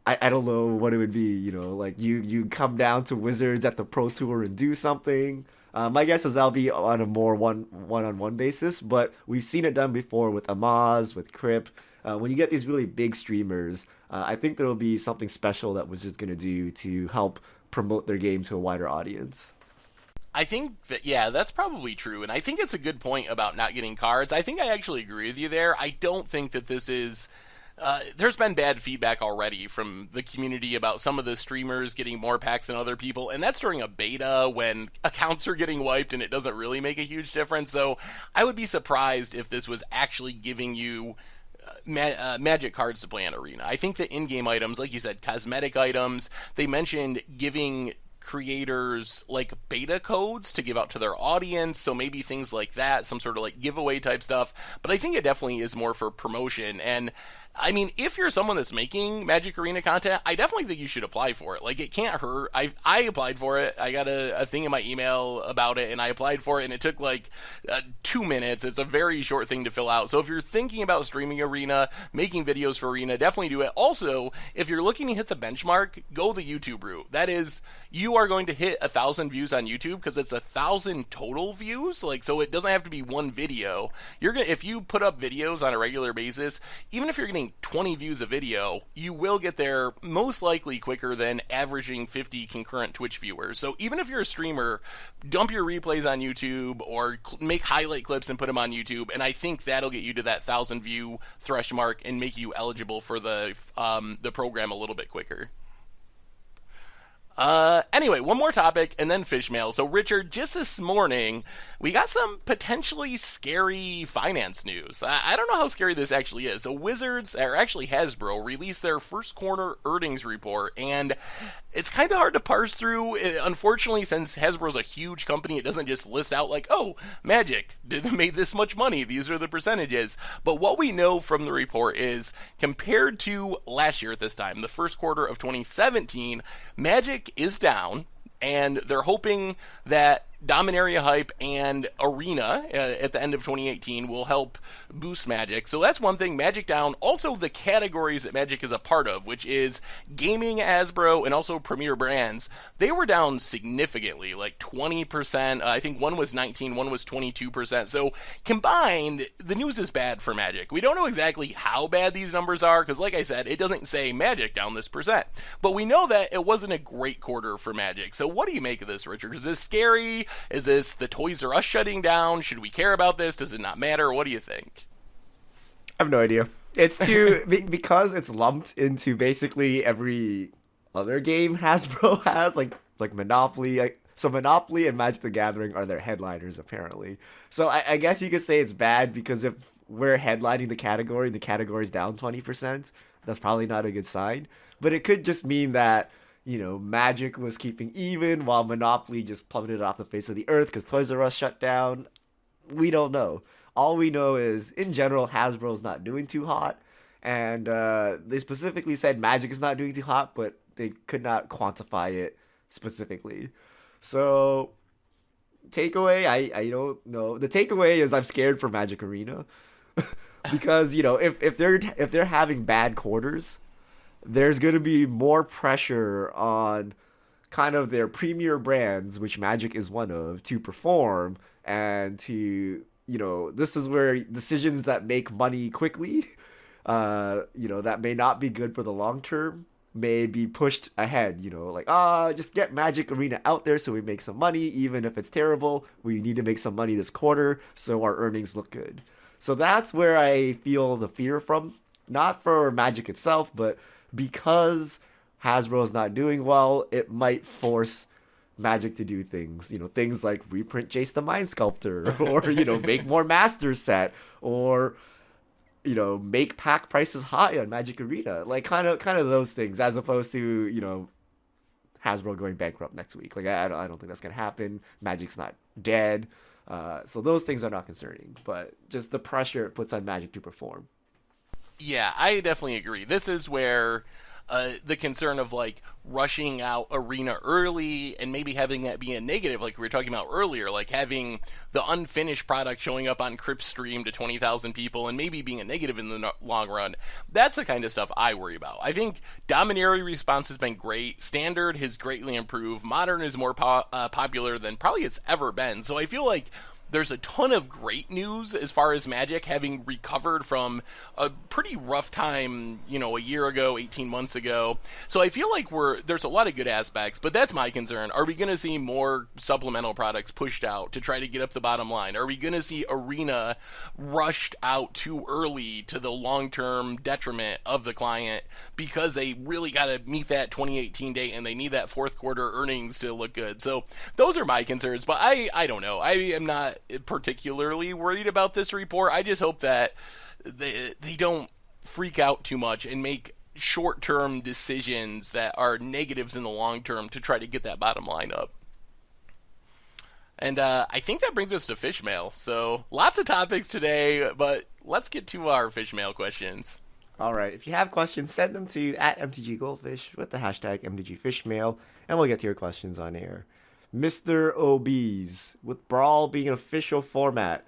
I don't know what it would be, you know, like you come down to Wizards at the Pro Tour and do something. My guess is that'll be on a more one-on-one basis, but we've seen it done before with Amaz, with Crypt. When you get these really big streamers, I think there'll be something special that Wizards going to do to help promote their game to a wider audience. I think that, yeah, that's probably true, and I think it's a good point about not getting cards. I think I actually agree with you there. I don't think that this is... there's been bad feedback already from the community about some of the streamers getting more packs than other people, and that's during a beta when accounts are getting wiped and it doesn't really make a huge difference. So I would be surprised if this was actually giving you Magic cards to play in Arena. I think the in-game items, like you said, cosmetic items, they mentioned giving creators like beta codes to give out to their audience, so maybe things like that, some sort of like giveaway type stuff, but I think it definitely is more for promotion. And I mean, if you're someone that's making Magic Arena content, I definitely think you should apply for it. Like, it can't hurt. I applied for it. I got a thing in my email about it, and I applied for it, and it took like 2 minutes. It's a very short thing to fill out. So if you're thinking about streaming Arena, making videos for Arena, definitely do it. Also, if you're looking to hit the benchmark, go the YouTube route. That is, you are going to hit 1,000 views on YouTube because it's 1,000 total views. Like, so it doesn't have to be one video. If you put up videos on a regular basis, even if you're getting 20 views a video, you will get there most likely quicker than averaging 50 concurrent Twitch viewers. So even if you're a streamer, dump your replays on YouTube or make highlight clips and put them on YouTube, and I think that'll get you to that 1,000 view thresh mark and make you eligible for the program a little bit quicker. Anyway, one more topic and then fish mail. So, Richard, just this morning, we got some potentially scary finance news. I don't know how scary this actually is. So, Wizards, or actually Hasbro, released their first quarter earnings report, and it's kind of hard to parse through. Unfortunately, since Hasbro's a huge company, it doesn't just list out like, oh, Magic made this much money, these are the percentages. But what we know from the report is, compared to last year at this time, the first quarter of 2017, Magic is down, and they're hoping that Dominaria hype and Arena at the end of 2018 will help boost Magic. So that's one thing. Magic down. Also, the categories that Magic is a part of, which is gaming, Hasbro, and also Premier Brands, they were down significantly, like 20%. I think one was 19, one was 22%. So combined, the news is bad for Magic. We don't know exactly how bad these numbers are, because like I said, it doesn't say Magic down this percent. But we know that it wasn't a great quarter for Magic. So what do you make of this, Richard? Is this scary? Is this the Toys R Us shutting down? Should we care about this? Does it not matter? What do you think? I have no idea. It's too because it's lumped into basically every other game Hasbro has, like Monopoly. So Monopoly and Magic the Gathering are their headliners apparently. So I guess you could say it's bad because if we're headlining the category and the category's down 20%, that's probably not a good sign. But it could just mean that, you know, Magic was keeping even while Monopoly just plummeted off the face of the earth because Toys R Us shut down. We don't know. All we know is, in general, Hasbro's not doing too hot. And they specifically said Magic is not doing too hot, but they could not quantify it specifically. So, takeaway, I don't know. The takeaway is I'm scared for Magic Arena. Because, you know, if they're having bad quarters, there's going to be more pressure on kind of their premier brands, which Magic is one of, to perform and to, you know, this is where decisions that make money quickly, you know, that may not be good for the long term, may be pushed ahead, you know, like, just get Magic Arena out there so we make some money, even if it's terrible. We need to make some money this quarter so our earnings look good. So that's where I feel the fear from, not for Magic itself, but because Hasbro is not doing well, it might force Magic to do things, you know, things like reprint Jace the Mind Sculptor, or, you know, make more Master Set, or, you know, make pack prices high on Magic Arena, like kind of those things, as opposed to, you know, Hasbro going bankrupt next week. Like I don't think that's gonna happen. Magic's not dead, so those things are not concerning, but just the pressure it puts on Magic to perform. Yeah, I definitely agree. This is where the concern of like rushing out Arena early and maybe having that be a negative, like we were talking about earlier, like having the unfinished product showing up on Crypt Stream to 20,000 people and maybe being a negative in the long run. That's the kind of stuff I worry about. I think Dominaria response has been great. Standard has greatly improved. Modern is more popular than probably it's ever been. So I feel like there's a ton of great news as far as Magic having recovered from a pretty rough time, you know, a year ago, 18 months ago. So I feel like there's a lot of good aspects, but that's my concern. Are we going to see more supplemental products pushed out to try to get up the bottom line? Are we going to see Arena rushed out too early to the long-term detriment of the client because they really got to meet that 2018 date and they need that fourth quarter earnings to look good? So those are my concerns, but I don't know. I am not particularly worried about this report. I just hope that they don't freak out too much and make short-term decisions that are negatives in the long term to try to get that bottom line up. And I think that brings us to fish mail. So lots of topics today, but let's get to our fish mail questions. All right, if you have questions, send them to @MTGGoldfish with the hashtag MTGFishmail, and we'll get to your questions on air. Mr. OBs, with Brawl being an official format,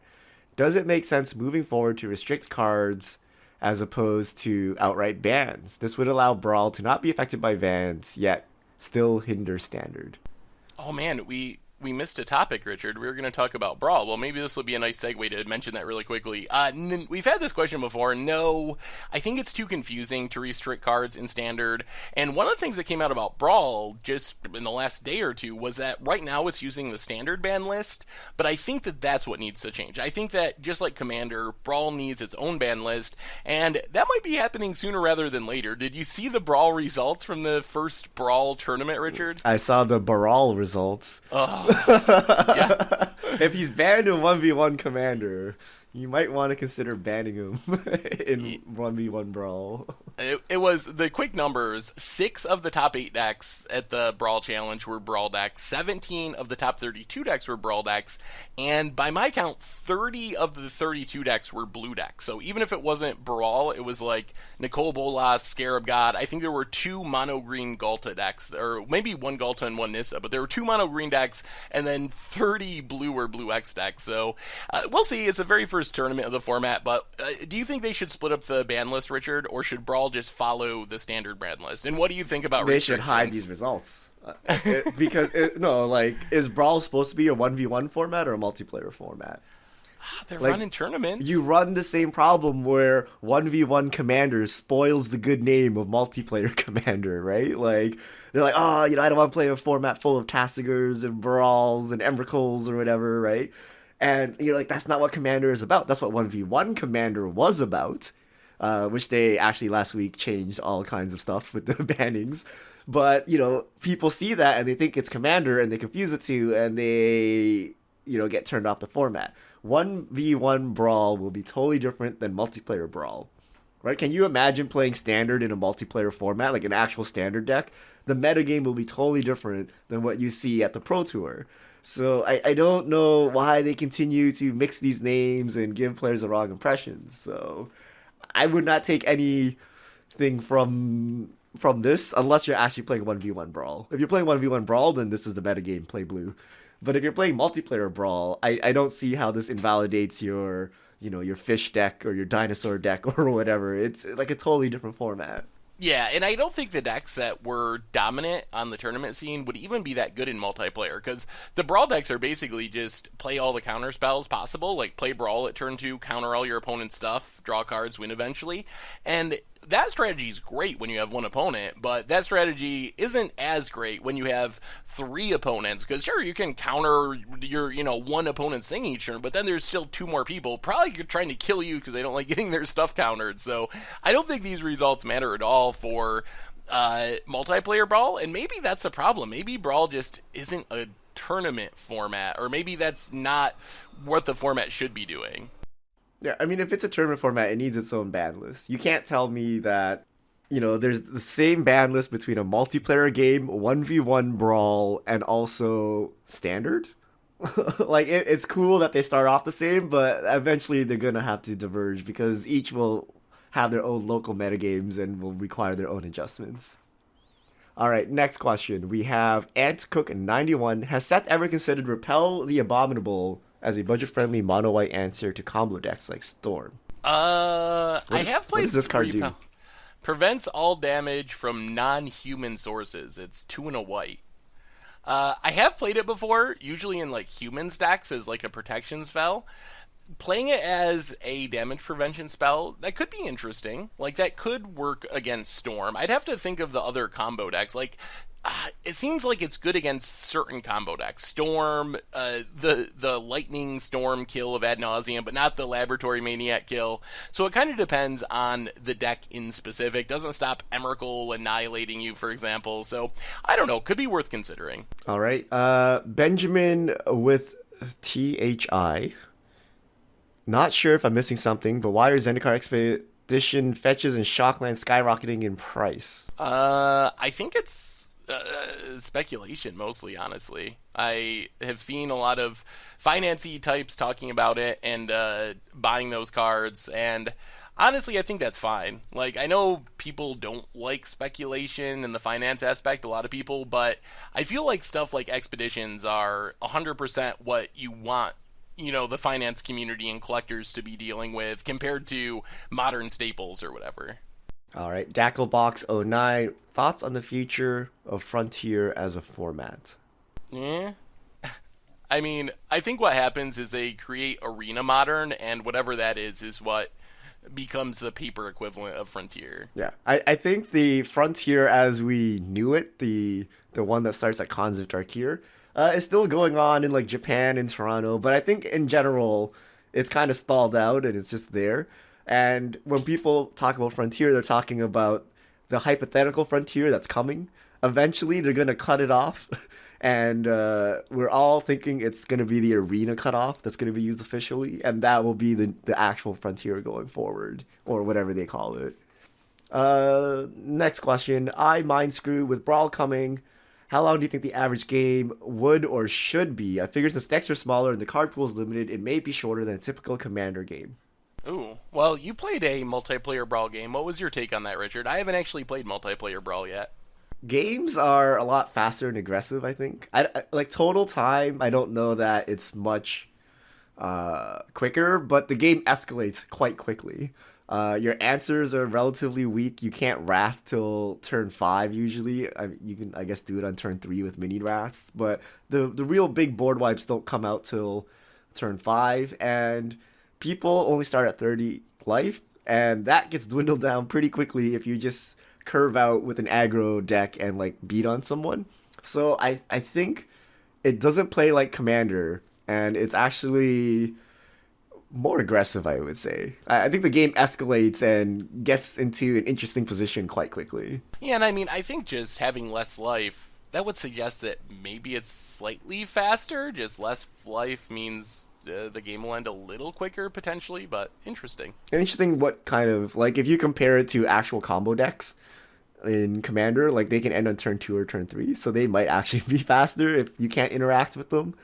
does it make sense moving forward to restrict cards as opposed to outright bans? This would allow Brawl to not be affected by bans, yet still hinder Standard. Oh man, we missed a topic, Richard. We were going to talk about Brawl. Well, maybe this will be a nice segue to mention that really quickly. We've had this question before. No, I think it's too confusing to restrict cards in Standard. And one of the things that came out about Brawl just in the last day or two was that right now it's using the Standard ban list, but I think that that's what needs to change. I think that just like Commander, Brawl needs its own ban list, and that might be happening sooner rather than later. Did you see the Brawl results from the first Brawl tournament, Richard? I saw the Brawl results. Yeah. If he's banned in 1v1 Commander, You might want to consider banning him in Y- 1v1 brawl. It was the quick numbers. 6 of the top 8 decks at the Brawl Challenge were Brawl decks. 17 of the top 32 decks were Brawl decks. And by my count, 30 of the 32 decks were blue decks. So even if it wasn't Brawl, it was like Nicole Bolas, Scarab God. I think there were 2 mono green Galta decks, or maybe 1 Galta and 1 Nissa, but there were 2 mono green decks and then 30 blue or blue X decks. So we'll see. It's the very first tournament of the format, but do you think they should split up the ban list, Richard, or should Brawl just follow the standard ban list? And what do you think about They should hide these results. No, like, is Brawl supposed to be a 1v1 format or a multiplayer format? They're Like, running tournaments. You run the same problem where 1v1 commander spoils the good name of multiplayer commander, right? Like, they're like, oh, I don't want to play a format full of Tassigers and Brawls and Emrakuls or whatever, right? And you're like, that's not what commander is about. That's what 1v1 commander was about. Which they actually last week changed all kinds of stuff with the bannings. But, people see that and they think it's Commander and they confuse it too and they, get turned off the format. 1v1 Brawl will be totally different than multiplayer Brawl. Right? Can you imagine playing Standard in a multiplayer format, like an actual Standard deck? The metagame will be totally different than what you see at the Pro Tour. So I don't know why they continue to mix these names and give players the wrong impressions. So I would not take anything from this unless you're actually playing 1v1 Brawl. If you're playing 1v1 Brawl, then this is the metagame, play blue. But if you're playing multiplayer Brawl, I don't see how this invalidates your fish deck or your dinosaur deck or whatever. It's like a totally different format. Yeah, and I don't think the decks that were dominant on the tournament scene would even be that good in multiplayer, because the Brawl decks are basically just play all the counter spells possible, like play Brawl at turn 2, counter all your opponent's stuff, draw cards, win eventually, and that strategy is great when you have one opponent, but that strategy isn't as great when you have 3 opponents, because sure, you can counter your, one opponent's thing each turn, but then there's still 2 more people probably trying to kill you because they don't like getting their stuff countered. So I don't think these results matter at all for multiplayer Brawl, and maybe that's a problem. Maybe Brawl just isn't a tournament format, or maybe that's not what the format should be doing. Yeah, I mean, if it's a tournament format, it needs its own ban list. You can't tell me that, there's the same ban list between a multiplayer game, 1v1 Brawl, and also Standard. Like, it's cool that they start off the same, but eventually they're going to have to diverge because each will have their own local metagames and will require their own adjustments. All right, next question. We have AntCook91. Has Seth ever considered Repel the Abominable as a budget-friendly mono-white answer to combo decks like Storm? I have played. What does this card do? Prevents all damage from non-human sources. It's 2 and a white. I have played it before, usually in like human stacks as like a protection spell. Playing it as a damage prevention spell, that could be interesting. Like, that could work against Storm. I'd have to think of the other combo decks. Like, it seems like it's good against certain combo decks. Storm, the Lightning Storm kill of Ad Nauseam, but not the Laboratory Maniac kill. So it kind of depends on the deck in specific. Doesn't stop Emrakul annihilating you, for example. So, I don't know. Could be worth considering. All right. Benjamin with THI. Not sure if I'm missing something, but why are Zendikar Expedition fetches and Shockland skyrocketing in price? I think it's speculation mostly, honestly. I have seen a lot of finance-y types talking about it and buying those cards, and honestly, I think that's fine. Like, I know people don't like speculation and the finance aspect, a lot of people, but I feel like stuff like Expeditions are 100% what you want the finance community and collectors to be dealing with compared to modern staples or whatever. All right, Dacklebox09, thoughts on the future of Frontier as a format? Yeah. I mean, I think what happens is they create Arena Modern, and whatever that is what becomes the paper equivalent of Frontier. Yeah, I think the Frontier as we knew it, the one that starts at Cons of Tarkir, is still going on in like Japan and Toronto, but I think in general it's kind of stalled out and it's just there. And when people talk about Frontier, they're talking about the hypothetical Frontier that's coming. Eventually they're going to cut it off and we're all thinking it's going to be the arena cutoff that's going to be used officially, and that will be the actual frontier going forward, or whatever they call it. Next question. I mind screw with Brawl coming. How long do you think the average game would or should be? I figure since decks are smaller and the card pool is limited, it may be shorter than a typical Commander game. Ooh, well, you played a multiplayer Brawl game. What was your take on that, Richard? I haven't actually played multiplayer Brawl yet. Games are a lot faster and aggressive, I think. Like total time, I don't know that it's much quicker, but the game escalates quite quickly. Your answers are relatively weak. You can't wrath till turn 5 usually. You can, I guess, do it on turn 3 with mini wraths, but the real big board wipes don't come out till turn 5, and people only start at 30 life, and that gets dwindled down pretty quickly if you just curve out with an aggro deck and like beat on someone. So I think it doesn't play like Commander, and it's actually more aggressive, I would say. I think the game escalates and gets into an interesting position quite quickly. Yeah, and I mean, I think just having less life, that would suggest that maybe it's slightly faster. Just less life means the game will end a little quicker, potentially, but interesting. And interesting what kind of, like, if you compare it to actual combo decks in Commander, like, they can end on turn 2 or turn 3, so they might actually be faster if you can't interact with them.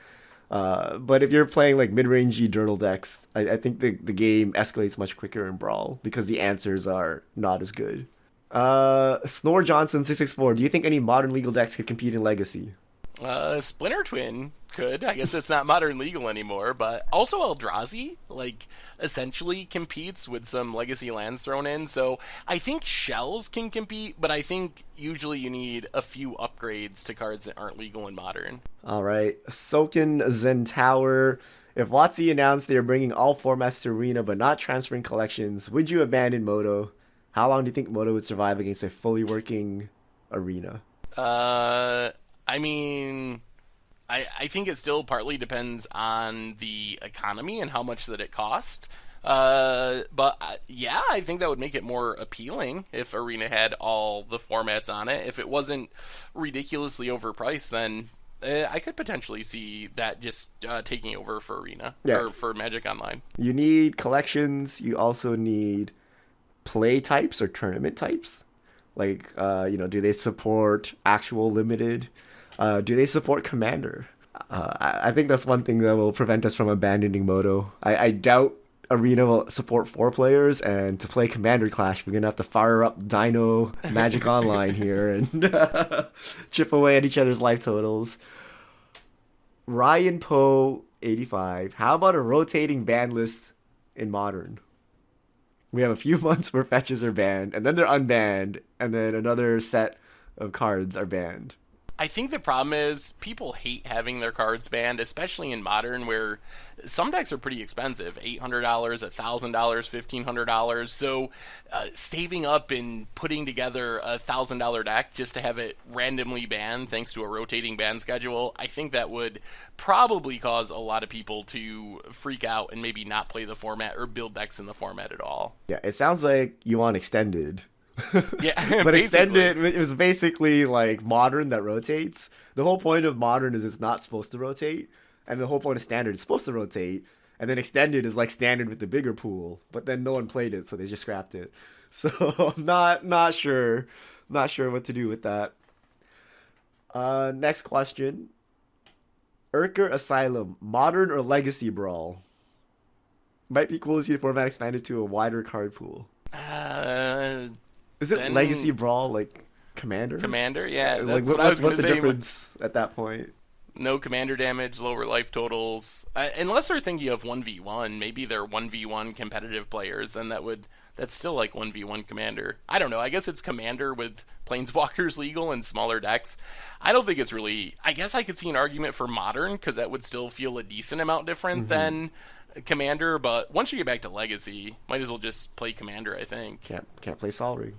But if you're playing like mid-rangey Dirtle decks, I think the game escalates much quicker in Brawl because the answers are not as good. Snore Johnson 664. Do you think any modern legal decks could compete in Legacy? Splinter Twin could. I guess it's not modern legal anymore, but also Eldrazi, like, essentially competes with some legacy lands thrown in. So I think shells can compete, but I think usually you need a few upgrades to cards that aren't legal in modern. All right. Soken Zen Tower. If WotC announced they are bringing all formats to Arena but not transferring collections, would you abandon Moto? How long do you think Moto would survive against a fully working Arena? I mean, I think it still partly depends on the economy and how much that it cost. Yeah, I think that would make it more appealing if Arena had all the formats on it. If it wasn't ridiculously overpriced, then I could potentially see that just taking over for Arena, or for Magic Online. You need collections. You also need play types or tournament types. Like, do they support actual limited? Do they support Commander? I think that's one thing that will prevent us from abandoning Moto. I doubt Arena will support 4 players, and to play Commander Clash, we're going to have to fire up Dino Magic Online here and chip away at each other's life totals. Ryan Poe 85. How about a rotating ban list in Modern? We have a few months where fetches are banned, and then they're unbanned, and then another set of cards are banned. I think the problem is people hate having their cards banned, especially in Modern, where some decks are pretty expensive, $800, $1,000, $1,500. So saving up and putting together a $1,000 deck just to have it randomly banned thanks to a rotating ban schedule, I think that would probably cause a lot of people to freak out and maybe not play the format or build decks in the format at all. Yeah, it sounds like you want extended. Yeah, but extended, it was basically like Modern that rotates. The whole point of Modern is it's not supposed to rotate, and the whole point of Standard is supposed to rotate, and then extended is like Standard with the bigger pool, but then no one played it, so they just scrapped it. So not sure what to do with that. Next question. Urker Asylum, Modern or Legacy Brawl? Might be cool to see the format expanded to a wider card pool. Is it Legacy Brawl like Commander? Commander, yeah. Like, what's the difference at that point? No commander damage, lower life totals. Unless they're thinking of 1v1, maybe they're 1v1 competitive players, then that's still like 1v1 commander. I don't know. I guess it's commander with planeswalkers legal and smaller decks. I don't think it's really... I guess I could see an argument for modern, because that would still feel a decent amount different than commander, but once you get back to legacy, might as well just play commander, I think. Can't play Sol Ring.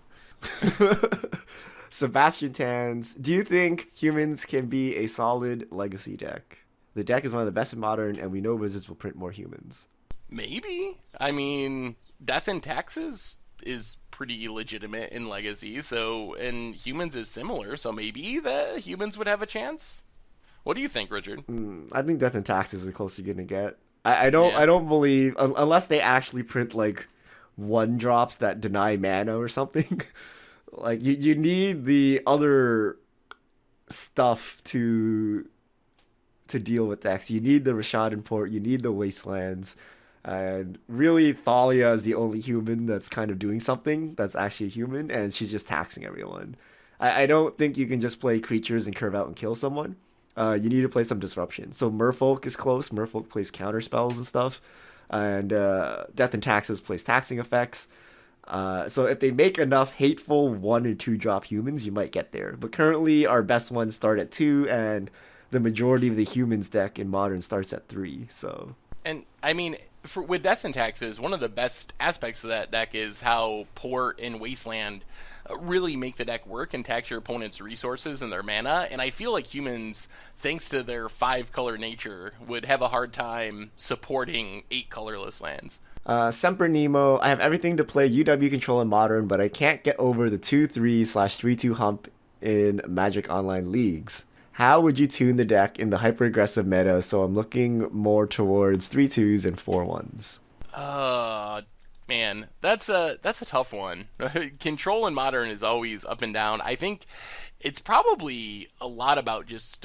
Sebastian Tans, do you think humans can be a solid legacy deck? The deck is one of the best in Modern, and we know Wizards will print more humans. Maybe. I mean, Death and Taxes is pretty legitimate in Legacy, and humans is similar, so maybe the humans would have a chance. What do you think, Richard? I think Death and Taxes is the closest you're gonna get. I Yeah. don't believe unless they actually print like one drops that deny mana or something. Like you need the other stuff to deal with decks. You need the Rashad Port, you need the Wastelands. And really, Thalia is the only human that's kind of doing something that's actually a human, and she's just taxing everyone. I don't think you can just play creatures and curve out and kill someone. You need to play some disruption. So Merfolk is close. Merfolk plays counter spells and stuff. And Death and Taxes plays taxing effects. So if they make enough hateful 1 or 2 drop humans, you might get there. But currently, our best ones start at 2, and the majority of the humans deck in Modern starts at 3. So And I mean, with Death and Taxes, one of the best aspects of that deck is how Port and Wasteland really make the deck work and tax your opponent's resources and their mana. And I feel like humans, thanks to their 5-color nature, would have a hard time supporting 8 colorless lands. Semper Nemo, I have everything to play UW control in Modern, but I can't get over the 2/3/3/2 hump in Magic Online leagues. How would you tune the deck in the hyper aggressive meta? So I'm looking more towards 3/2s and 4/1s. Man, that's a tough one. Control in Modern is always up and down. I think it's probably a lot about just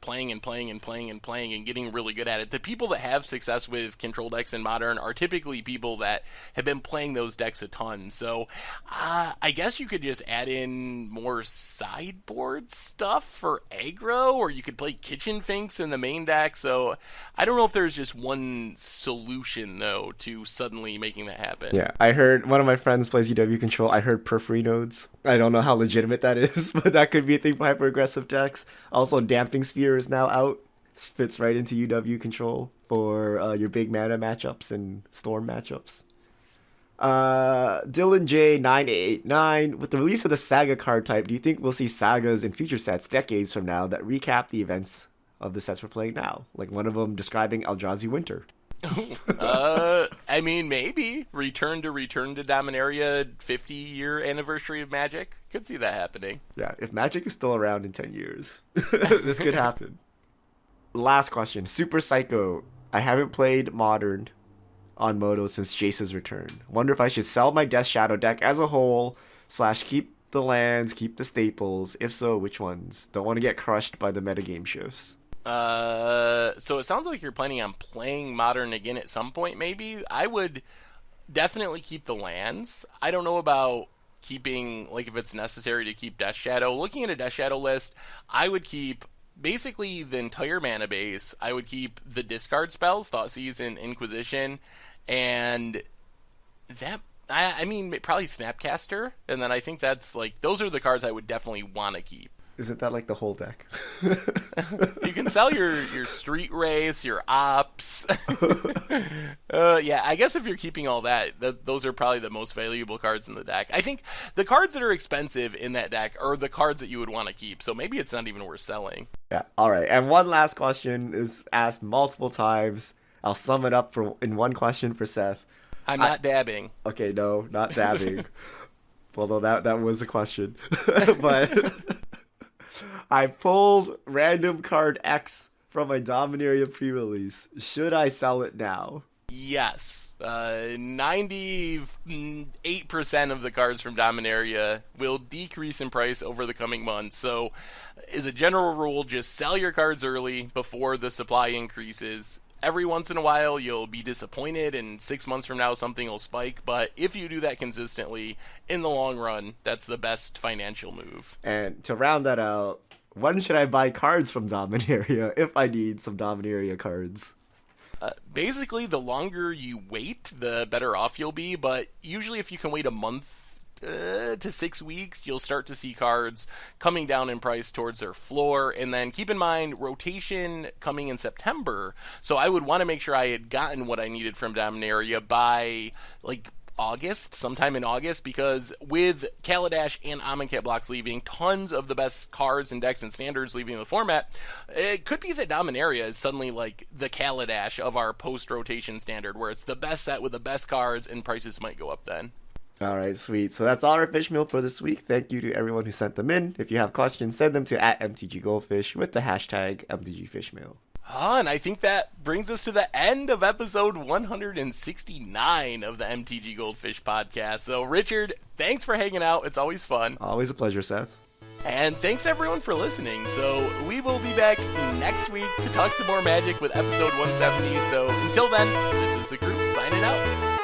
playing and playing and playing and playing and getting really good at it. The people that have success with control decks in Modern are typically people that have been playing those decks a ton. So I guess you could just add in more sideboard stuff for aggro, or you could play Kitchen Finks in the main deck. So I don't know if there's just one solution though to suddenly making that happen. Yeah, I heard one of my friends plays UW control. I heard periphery nodes. I don't know how legitimate that is, but that could be a thing for hyper aggressive decks. Also, Damping Sphere is now out. Fits right into UW control for your big mana matchups and storm matchups. Dylan J 9889, with the release of the Saga card type, do you think we'll see sagas in future sets decades from now that recap the events of the sets we're playing now? Like one of them describing Eldrazi Winter. I mean, maybe Return to Dominaria 50-year anniversary of Magic. Could see that happening. Yeah, if Magic is still around in 10 years, this could happen. Last question. Super Psycho. I haven't played Modern on Moto since Jace's return. Wonder if I should sell my Death Shadow deck as a whole, / keep the lands, keep the staples. If so, which ones? Don't want to get crushed by the metagame shifts. So it sounds like you're planning on playing Modern again at some point, maybe. I would definitely keep the lands. I don't know about keeping, like, if it's necessary to keep Death Shadow. Looking at a Death Shadow list, I would keep basically the entire mana base. I would keep the discard spells, Thoughtseize and Inquisition, and that, I mean, probably Snapcaster, and then I think that's, like, those are the cards I would definitely want to keep. Isn't that like the whole deck? You can sell your street race, your ops. Yeah, I guess if you're keeping all that, those are probably the most valuable cards in the deck. I think the cards that are expensive in that deck are the cards that you would want to keep, so maybe it's not even worth selling. Yeah, alright. And one last question is asked multiple times. I'll sum it up in one question for Seth. I'm not dabbing. Okay, no, not dabbing. Although that was a question. But I pulled random card X from my Dominaria pre-release. Should I sell it now? Yes. 98% of the cards from Dominaria will decrease in price over the coming months. So, as a general rule, just sell your cards early before the supply increases. Every once in a while, you'll be disappointed, and 6 months from now, something will spike. But if you do that consistently, in the long run, that's the best financial move. And to round that out, when should I buy cards from Dominaria if I need some Dominaria cards? Basically, the longer you wait, the better off you'll be. But usually, if you can wait a month to 6 weeks, you'll start to see cards coming down in price towards their floor. And then keep in mind, rotation coming in September. So I would want to make sure I had gotten what I needed from Dominaria by, like, August, sometime in August, because with Kaladesh and Amonkhet blocks leaving, tons of the best cards and decks and standards leaving the format, it could be that Dominaria is suddenly like the Kaladesh of our post-rotation standard, where it's the best set with the best cards and prices might go up then. All right, sweet. So that's all our fish mail for this week. Thank you to everyone who sent them in. If you have questions, send them to @MTGGoldfish with the hashtag MTGFishmail. And I think that brings us to the end of episode 169 of the MTG Goldfish podcast. So, Richard, thanks for hanging out. It's always fun. Always a pleasure, Seth. And thanks everyone for listening. So, we will be back next week to talk some more Magic with episode 170. So, until then, this is the group signing out.